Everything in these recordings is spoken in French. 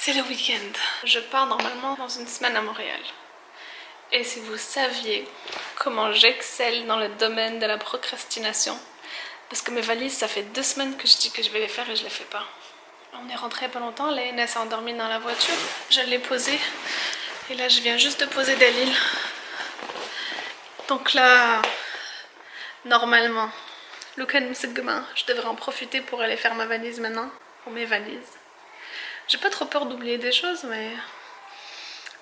C'est le week-end. Je pars normalement dans une semaine à Montréal. Et si vous saviez comment j'excelle dans le domaine de la procrastination, parce que mes valises, ça fait 2 semaines que je dis que je vais les faire et je les fais pas. On est rentré pas longtemps, Laine s'est endormie dans la voiture, je l'ai posée. Et là, je viens juste de poser Dalil. Donc là, normalement, je devrais en profiter pour aller faire ma valise maintenant, ou mes valises. J'ai pas trop peur d'oublier des choses, mais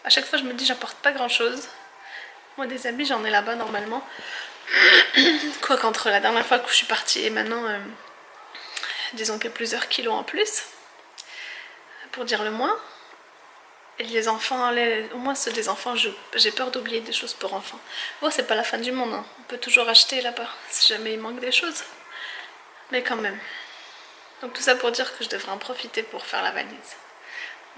à chaque fois je me dis j'apporte pas grand chose. Moi des habits j'en ai là-bas normalement. Quoi qu'entre la dernière fois que je suis partie et maintenant, disons qu'il y a plusieurs kilos en plus, pour dire le moins. Et les enfants, au moins ceux des enfants, j'ai peur d'oublier des choses pour enfants. Bon, c'est pas la fin du monde, hein. On peut toujours acheter là-bas si jamais il manque des choses. Mais quand même. Donc tout ça pour dire que je devrais en profiter pour faire la valise.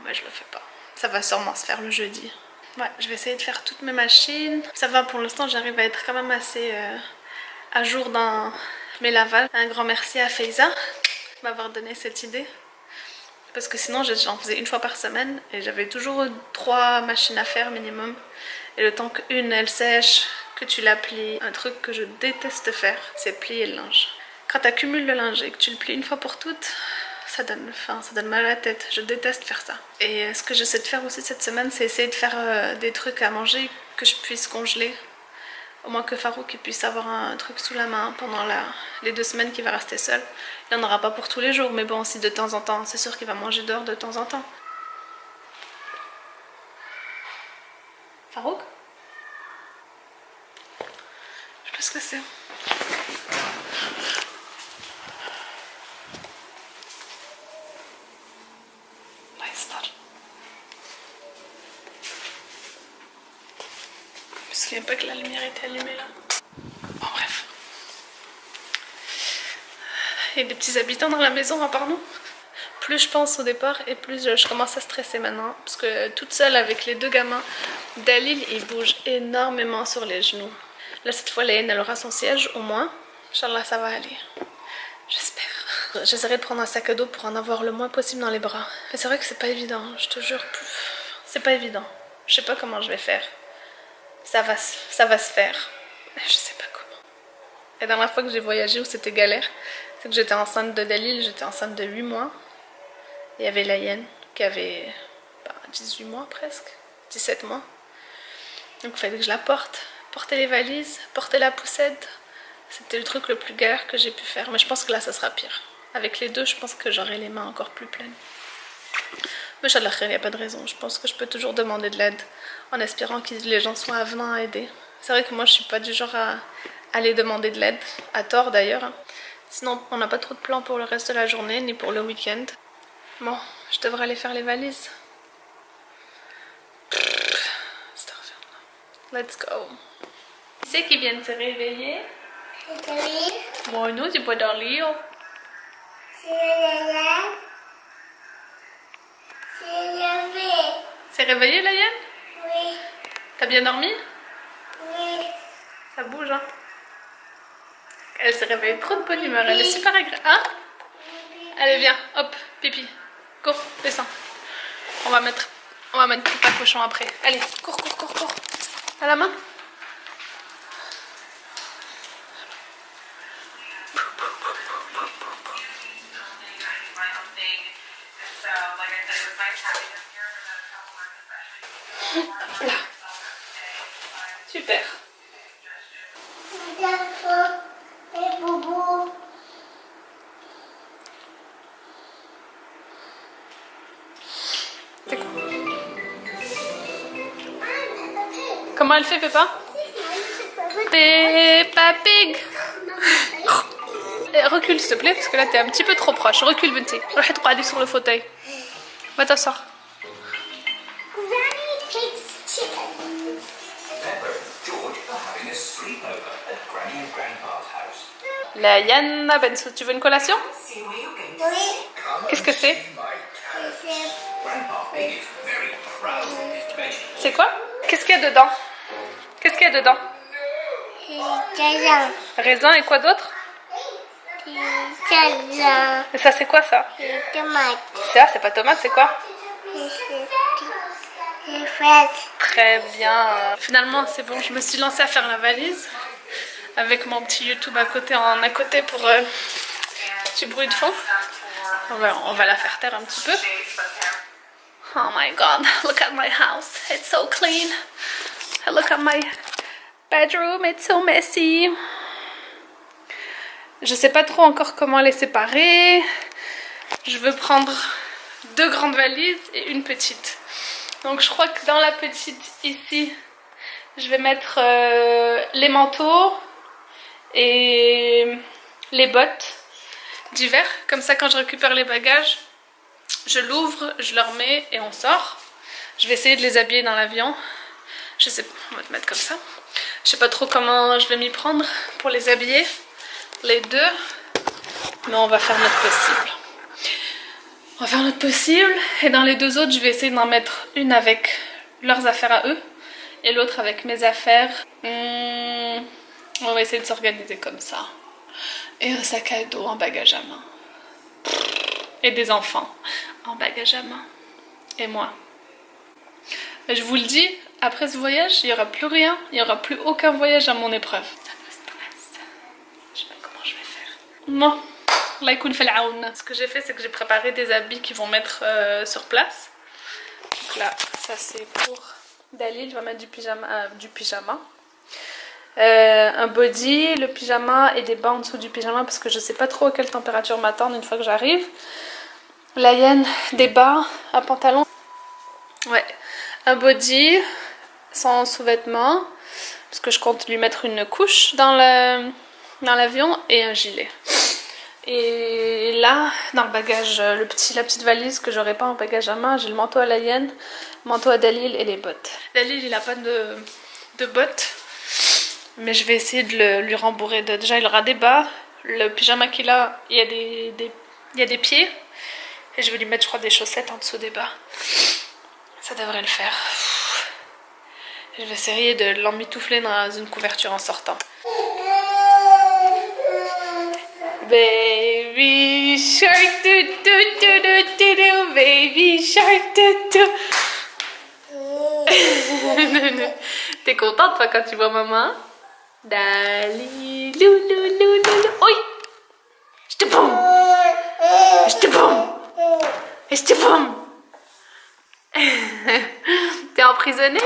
Mais je le fais pas. Ça va sûrement se faire le jeudi. Ouais, je vais essayer de faire toutes mes machines. Ça va pour l'instant, j'arrive à être quand même assez à jour dans mes lavages. Un grand merci à Faiza de m'avoir donné cette idée. Parce que sinon j'en faisais une fois par semaine et j'avais toujours 3 machines à faire minimum. Et le temps qu'une elle sèche, que tu la plies, un truc que je déteste faire, c'est plier le linge. Quand tu accumules le linge et que tu le plies une fois pour toutes, ça donne mal à la tête. Je déteste faire ça. Et ce que j'essaie de faire aussi cette semaine, c'est essayer de faire des trucs à manger que je puisse congeler. Au moins que Farouk puisse avoir un truc sous la main pendant les 2 semaines qu'il va rester seul. Il n'en aura pas pour tous les jours, mais bon, aussi de temps en temps. C'est sûr qu'il va manger dehors de temps en temps. Farouk? Je sais pas ce que c'est. Je me souviens pas que la lumière était allumée là. Bon bref. Il y a des petits habitants dans la maison à part nous. Plus je pense au départ et plus je commence à stresser maintenant. Parce que toute seule avec les 2 gamins, Dalil il bouge énormément sur les genoux. Là cette fois Laine elle aura son siège au moins. Inch'Allah ça va aller. J'espère. J'essaierai de prendre un sac à dos pour en avoir le moins possible dans les bras. Mais c'est vrai que c'est pas évident, je te jure. C'est pas évident. Je sais pas comment je vais faire. Ça va se faire. Mais je sais pas comment. La dernière fois que j'ai voyagé où c'était galère, c'est que j'étais enceinte de Dalil, j'étais enceinte de 8 mois. Et il y avait Laïenne qui avait 18 mois presque, 17 mois. Donc il fallait que je la porte. Porter les valises, porter la poussette. C'était le truc le plus galère que j'ai pu faire. Mais je pense que là ça sera pire. Avec les 2, je pense que j'aurai les mains encore plus pleines. Mais Inch'Allah, il n'y a pas de raison. Je pense que je peux toujours demander de l'aide en espérant que les gens soient avenants à aider. C'est vrai que moi, je suis pas du genre à aller demander de l'aide, à tort d'ailleurs. Sinon, on n'a pas trop de plans pour le reste de la journée, ni pour le week-end. Bon, je devrais aller faire les valises. Let's go. Qui c'est qui vient de se réveiller? Oui. Bon, nous, c'est pas dans le lit. C'est réveillé, Laïenne? Oui. T'as bien dormi? Oui. Ça bouge, hein? Elle s'est réveillée trop de bonne humeur, elle est super agréable. Hein? Allez, viens, hop, pipi. Cours, descends. On va mettre tout à cochon après. Allez, cours. À la main. Là. Super. Et Boubou. Comment elle fait, Peppa? Peppa Pig. Recule s'il te plaît, parce que là t'es un petit peu trop proche. Recule, Binti. Regarde sur le fauteuil. Va t'asseoir. La Yanna Bensou, tu veux une collation? Oui. Qu'est-ce que c'est? C'est quoi? Qu'est-ce qu'il y a dedans? Qu'est-ce qu'il y a dedans? Raisin et quoi d'autre? Raisin. Et ça c'est quoi ça? Tomate. Ça c'est pas tomate, c'est quoi? Les fraises. Très bien. Finalement, c'est bon, je me suis lancée à faire la valise avec mon petit YouTube à côté pour petit bruit de fond. On va la faire taire un petit peu. Oh my god, look at my house. It's so clean. And look at my bedroom, it's so messy. Je sais pas trop encore comment les séparer. Je veux prendre 2 grandes valises et une petite. Donc je crois que dans la petite ici, je vais mettre les manteaux et les bottes d'hiver. Comme ça, quand je récupère les bagages, je l'ouvre, je le remets et on sort. Je vais essayer de les habiller dans l'avion. Je sais pas, on va te mettre comme ça. Je sais pas trop comment je vais m'y prendre pour les habiller, les 2. Mais on va faire notre possible. On va faire notre possible. Et dans les 2 autres, je vais essayer d'en mettre une avec leurs affaires à eux et l'autre avec mes affaires. On va essayer de s'organiser comme ça. Et un sac à dos en bagage à main. Et des enfants en bagage à main. Et moi. Et je vous le dis, après ce voyage, il n'y aura plus rien. Il n'y aura plus aucun voyage à mon épreuve. Ça me stresse. Je sais pas comment je vais faire. Non. Ce que j'ai fait, c'est que j'ai préparé des habits qui vont mettre sur place. Donc là, ça c'est pour Dalil. Je vais mettre du pyjama. Un body, le pyjama et des bas en dessous du pyjama parce que je sais pas trop à quelle température m'attendre une fois que j'arrive. La hyène, des bas, un pantalon. Ouais, un body sans sous-vêtements parce que je compte lui mettre une couche dans l'avion et un gilet. Et là, dans le bagage, la petite valise que j'aurais pas en bagage à main, j'ai le manteau à la hyène, le manteau à Dalil et les bottes. Dalil, il a pas de bottes, mais je vais essayer de lui rembourrer. Déjà, il aura des bas. Le pyjama qu'il a, il y a des pieds. Et je vais lui mettre, je crois, des chaussettes en dessous des bas. Ça devrait le faire. Je vais essayer de l'emmitoufler dans une couverture en sortant. Baby shark do do do do do do, baby shark do do. T'es contente toi quand tu vois maman? Dali lou lou lou lou. Oi! Je te boum! Je te boum! Je te boum! T'es emprisonnée?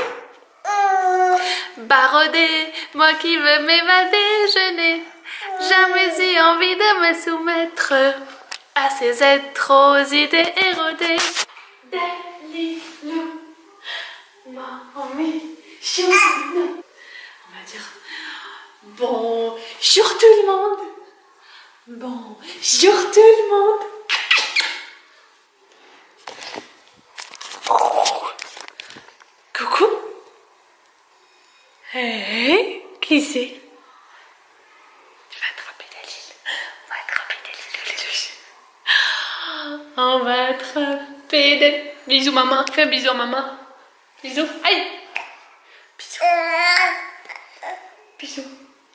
Barodée, moi qui veux m'évader, je n'ai jamais eu envie de me soumettre à ces atrocités érodées. Dalilou, mamie, chounou. On va dire bonjour tout le monde. Bonjour tout le monde. Coucou. Hey, qui c'est? Tu vas attraper Dalil. On va attraper Dalil. Bisous maman. Fais un bisou à maman. Bisous. Aïe. Bisous. Bisous.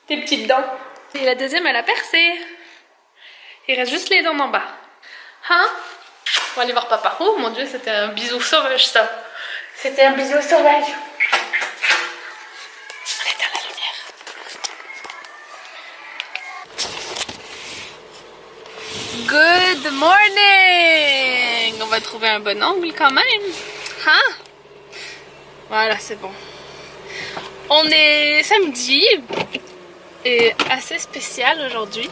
Tes petites dents. Et la deuxième, elle a percé. Il reste juste les dents d'en bas. Hein? On va aller voir papa. Oh mon dieu, c'était un bisou sauvage ça. C'était un bisou sauvage. On éteint la lumière. Good morning. On va trouver un bon angle quand même. Hein? Voilà, c'est bon. On est samedi. Et assez spécial aujourd'hui.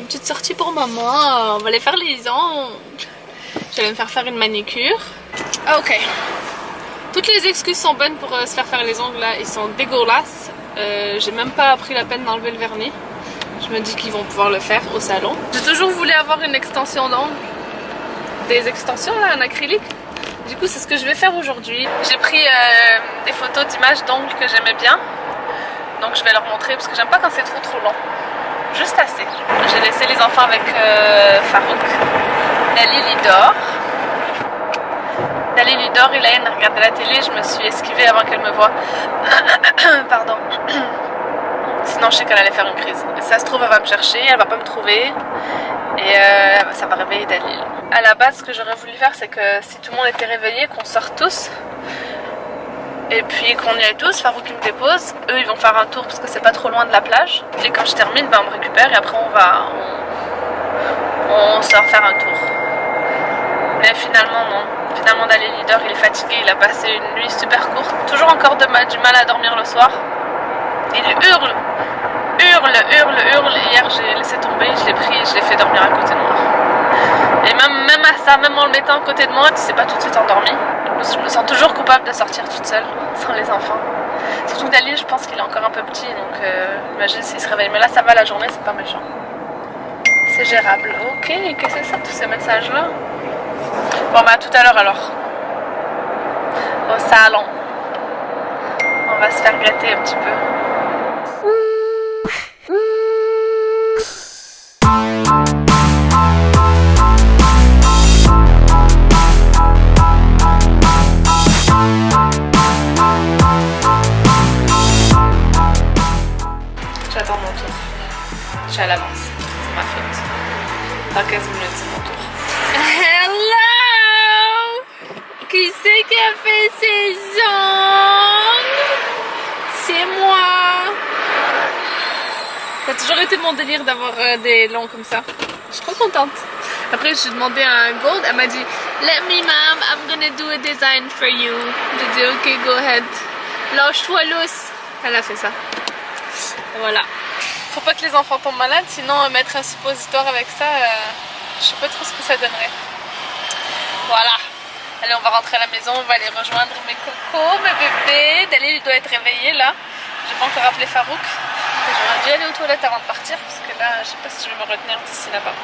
Une petite sortie pour maman. On va aller faire les ongles. J'allais me faire une manicure. Ah, ok. Toutes les excuses sont bonnes pour se faire les ongles là. Ils sont dégueulasses. J'ai même pas pris la peine d'enlever le vernis. Je me dis qu'ils vont pouvoir le faire au salon. J'ai toujours voulu avoir une extension d'ongles. Des extensions là en acrylique. Du coup c'est ce que je vais faire aujourd'hui. J'ai pris des photos d'images d'ongles que j'aimais bien. Donc je vais leur montrer parce que j'aime pas quand c'est trop long. Juste assez. J'ai laissé les enfants avec Farouk. Dalil il dort. Dalil il dort, il a une regarde la télé, je me suis esquivée avant qu'elle me voie. Pardon. Sinon je sais qu'elle allait faire une crise. Et ça se trouve elle va me chercher, elle va pas me trouver. Et ça va réveiller Dalil. À la base, ce que j'aurais voulu faire, c'est que si tout le monde était réveillé, qu'on sorte tous. Et puis qu'on y aille tous, Farouk il me dépose. Eux, ils vont faire un tour parce que c'est pas trop loin de la plage. Et quand je termine, ben, on me récupère et après on sort faire un tour. Mais finalement, non. Finalement, Dalil leader, il est fatigué. Il a passé une nuit super courte. Toujours encore du mal à dormir le soir. Il hurle. Hier, j'ai laissé tomber, je l'ai pris et je l'ai fait dormir à côté de moi. Et même à ça, même en le mettant à côté de moi, tu sais pas tout de suite endormi. Je me sens toujours coupable de sortir toute seule, sans les enfants. Surtout Dalil, je pense qu'il est encore un peu petit, donc imagine s'il se réveille. Mais là, ça va, la journée, c'est pas méchant. C'est gérable. Ok, qu'est-ce que c'est ça, tous ces messages-là? Bon, bah à tout à l'heure alors. Au salon. On va se faire gâter un petit peu. J'attends mon tour. Je suis à l'avance. C'est ma faute. Dans 15 minutes, c'est mon tour. Hello! Qui c'est qui a fait ses ongles? C'est moi! Ça a toujours été mon délire d'avoir des longs comme ça. Je suis trop contente. Après, j'ai demandé à un gold. Elle m'a dit, let me, ma'am, I'm gonna do a design for you. J'ai dit, ok, go ahead. Lâche-toi lousse. Elle a fait ça. Voilà. Faut pas que les enfants tombent malades, sinon mettre un suppositoire avec ça, je sais pas trop ce que ça donnerait. Voilà. Allez, on va rentrer à la maison, on va aller rejoindre mes cocos, mes bébés. Dalil, il doit être réveillé là. J'ai pas encore appelé Farouk. J'aurais dû aller aux toilettes avant de partir, parce que là, je sais pas si je vais me retenir d'ici là-bas.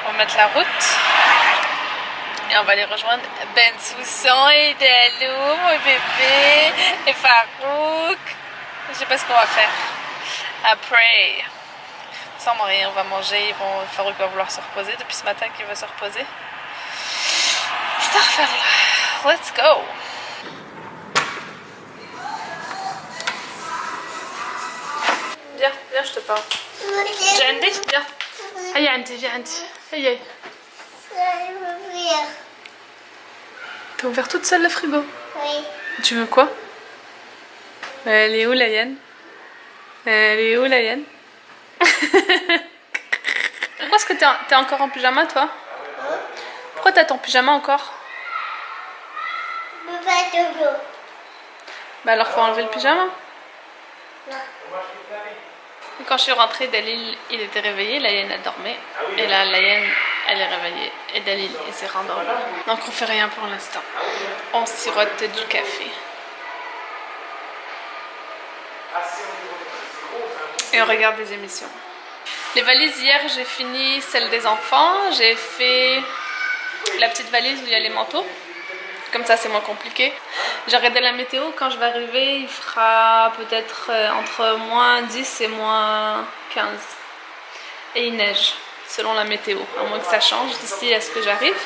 On va mettre la route. Et on va aller rejoindre Ben Soussan et Dalou, mon bébé, et Farouk. Je sais pas ce qu'on va faire. Après, sans rien, on va manger. Farouk va vouloir se reposer depuis ce matin qu'il veut se reposer. Let's go. Viens, je te parle. Jandi, viens. Aïe, Andy, viens, Andy. Aïe. T'as ouvert toute seule le frigo? Oui. Tu veux quoi? Elle est où la hyène? Pourquoi est-ce que t'es encore en pyjama toi? Pourquoi t'as ton pyjama encore? Bah alors faut enlever le pyjama. Non. Quand je suis rentrée, Dalil il était réveillé, la hyène elle dormait. Et là la hyène elle est réveillée et Dalil il s'est rendormi. Donc on fait rien pour l'instant. On sirote du café. Et on regarde des émissions. Les valises, hier j'ai fini celle des enfants. J'ai fait la petite valise où il y a les manteaux. Comme ça c'est moins compliqué. J'ai regardé la météo. Quand je vais arriver, il fera peut-être entre moins 10 et moins 15. Et il neige, selon la météo. À moins que ça change d'ici à ce que j'arrive.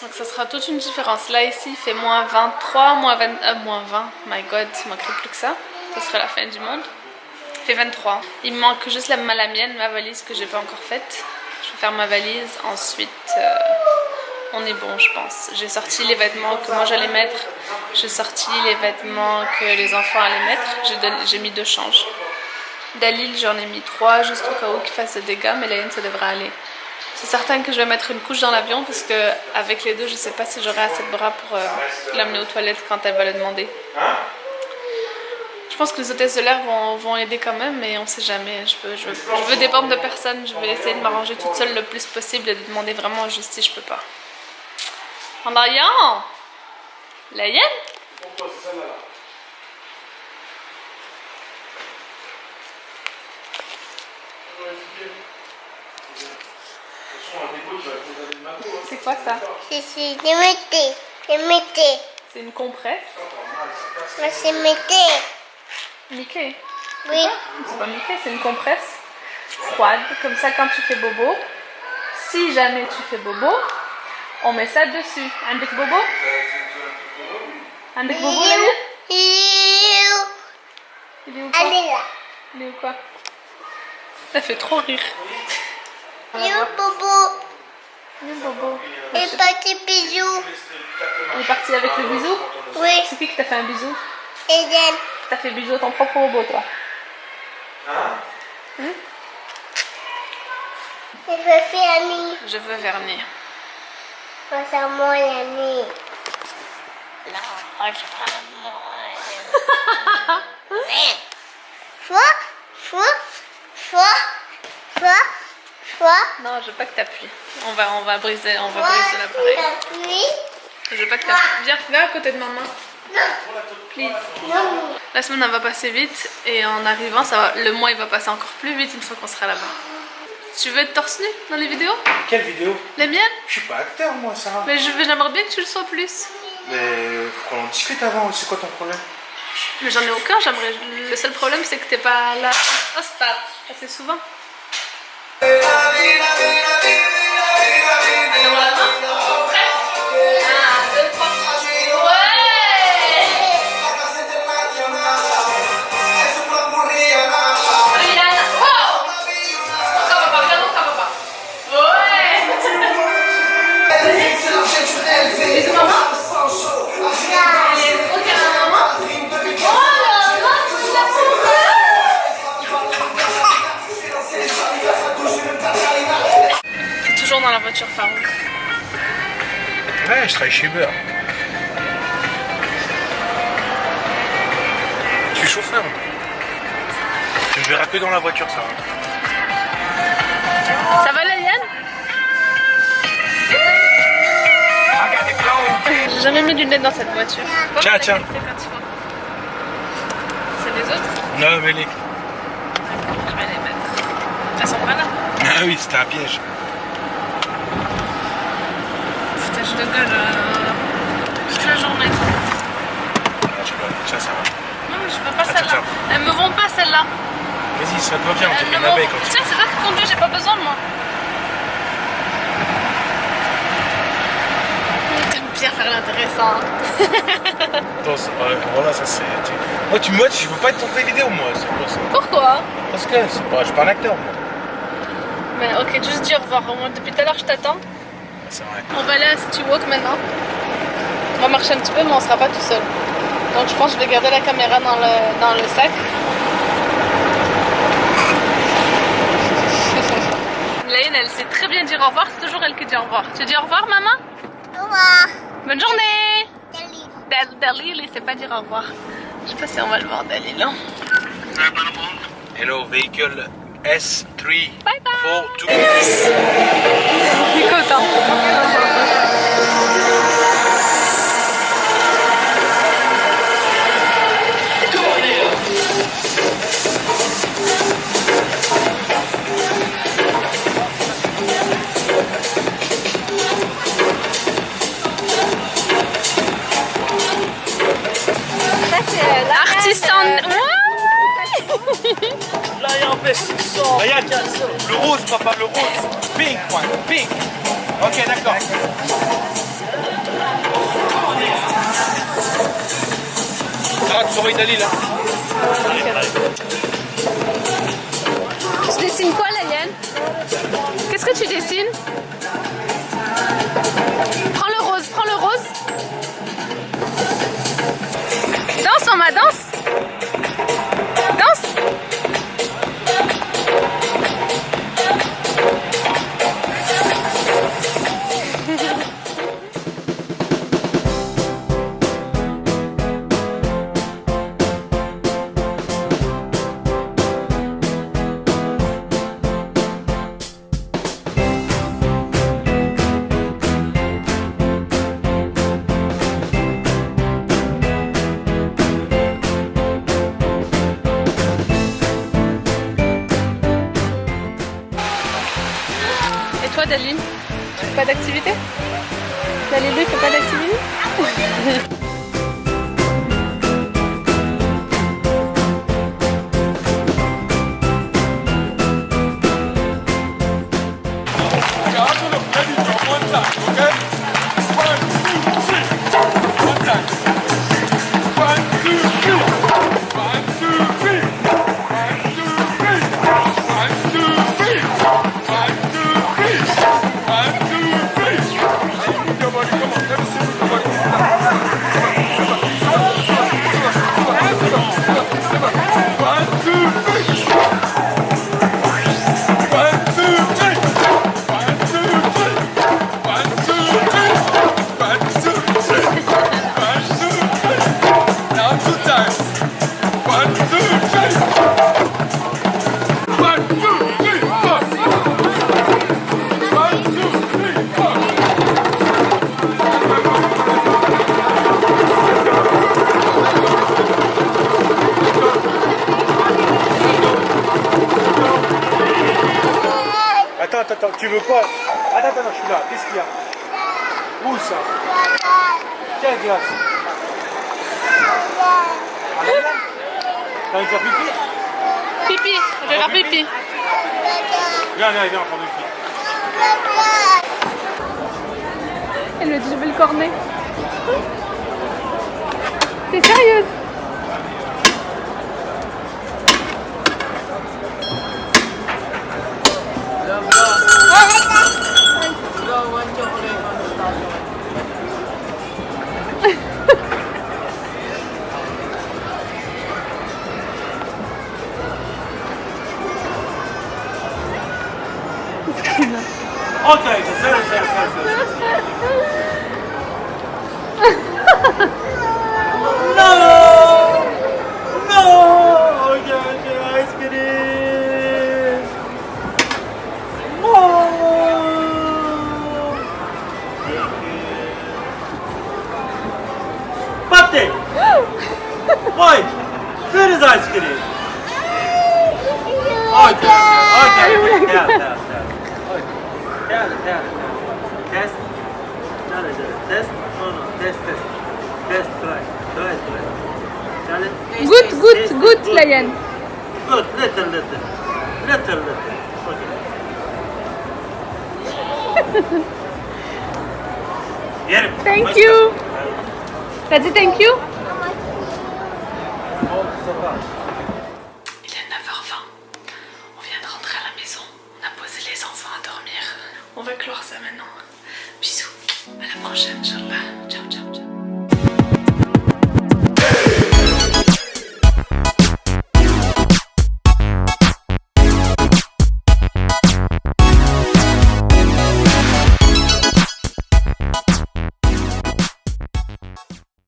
Donc ça sera toute une différence. Là ici il fait moins 23, moins 20, my god, il manquerait plus que ça. Ce serait la fin du monde. Il fait 23. Il me manque juste la mienne, ma valise que j'ai pas encore faite. Je vais faire ma valise, ensuite on est bon je pense. J'ai sorti les vêtements que moi j'allais mettre. J'ai sorti les vêtements que les enfants allaient mettre. J'ai mis 2 changes. Dalil j'en ai mis 3 juste au cas où qu'il fasse des dégâts, mais la hyène ça devrait aller. C'est certain que je vais mettre une couche dans l'avion parce que avec les deux, je sais pas si j'aurai assez de bras pour l'amener aux toilettes quand elle va le demander. Je pense que les hôtesses de l'air vont aider quand même, mais on sait jamais. Je veux dépendre de personne. Je vais essayer de m'arranger toute seule le plus possible et de demander vraiment juste si je peux pas. En arrière, la hyène. C'est quoi ça? C'est Mickey. C'est une compresse. C'est Mickey. Mickey? Oui. C'est pas Mickey, c'est une compresse froide. Comme ça, quand tu fais bobo, si jamais tu fais bobo, on met ça dessus. Avec bobo? Avec bobo, là? Il est où quoi? Elle est là. Il est où quoi? Ça fait trop rire. You bobo. Le bobo. Et petit bisou. On est parti avec le bisou. Oui. C'est qui t'a fait un bisou? Eden. T'as fait bisou à ton propre robot, toi. Je veux faire Annie. Je veux vernis. C'est moi l'ami. Fois. Non, je veux pas que t'appuies. On va briser l'appareil. Je veux pas que t'appuies. Viens à côté de maman. Please. Non. La semaine elle va passer vite et en arrivant, le mois il va passer encore plus vite une fois qu'on sera là-bas. Tu veux être torse nu dans les vidéos? Quelle vidéo? Les miennes? Je suis pas acteur, moi, Sarah. Mais j'aimerais bien que tu le sois plus. Mais faut qu'on en discute avant. C'est quoi ton problème? Mais j'en ai aucun, j'aimerais. Le seul problème c'est que t'es pas là. Oh, stop. Assez souvent. Allons la main. Prête? 1, 2, 3. Ouais! Rihanna. Wow! Encore papa, viens donc, papa. Ouais! Bisous maman. Ok, maman. Oh là là, tu l'as T'es toujours dans la voiture, Farouk. Ouais, je travaille chez Uber. Je suis chauffeur. Tu me verras que dans la voiture, Sarah. Ça va, Liliane? J'ai jamais mis de lunettes dans cette voiture. Tiens, Comment tiens. t'as fait quand tu vois? C'est les autres? Non, mais les... Je vais les mettre. Elles sont pas là. Ah oui, c'était un piège. Foutage de gueule toute la journée. Ah, je peux... Ça va. Non, mais je veux pas Attends, celle-là. attends. Elles me vont pas celle-là. Vas-y, ça te va bien, on te Elles fait me une vont. abeille quand tu... Tiens, c'est toi qui conduis, j'ai pas besoin de moi. T'aimes bien faire l'intéressant. Attends, voilà, ça c'est... Moi, je veux pas être dans tes vidéos, moi. C'est quoi ça? Pourquoi? Parce que je suis pas un acteur, moi. Mais ok, juste dis au revoir. Moi, depuis tout à l'heure, je t'attends. C'est vrai. On va aller à City Walk maintenant. On va marcher un petit peu, mais on sera pas tout seul. Donc je pense que je vais garder la caméra dans le sac. Laine, elle sait très bien dire au revoir. C'est toujours elle qui dit au revoir. Tu dis au revoir, maman? Au revoir. Bonne journée. Salut. Dalil, il sait pas dire au revoir. Je sais pas si on va le voir, Dalil. Hein. Hello, véhicule S3 Bye bye. 42. Il est content. Artiste en... Là, il y a un pesticide. Ryan, le rose, papa, le rose. Pink, point, pink. Ok, d'accord. Sarah, tu surveilles Dalil, hein. Tu dessines quoi, Laïenne? Qu'est-ce que tu dessines? Prends le rose, prends le rose. Danse, maman, danse. Danse. Et toi, Daline, tu fais pas d'activité? Daline, lui, fait pas d'activité? a? Qu'est-ce qu'il y a? Où ça? Quelle glace? Ah, là, là. T'as envie de faire pipi? Pipi, je vais faire pipi. Viens, viens, viens, on prend du pipi. Elle me dit je veux le cornet. T'es sérieuse? Ok, c'est. No! No! Ok, ice cream! No! Pate! Wait! Where is ice cream? Okay, down. Test. Test. No. Test. Try. Good, Layan. Good. Little. Okay. Thank you. T'as dit thank you? Il est 9h20. On vient de rentrer à la maison. On a posé les enfants à dormir. On va clore ça maintenant. Bisous. À la prochaine, Inch'Allah.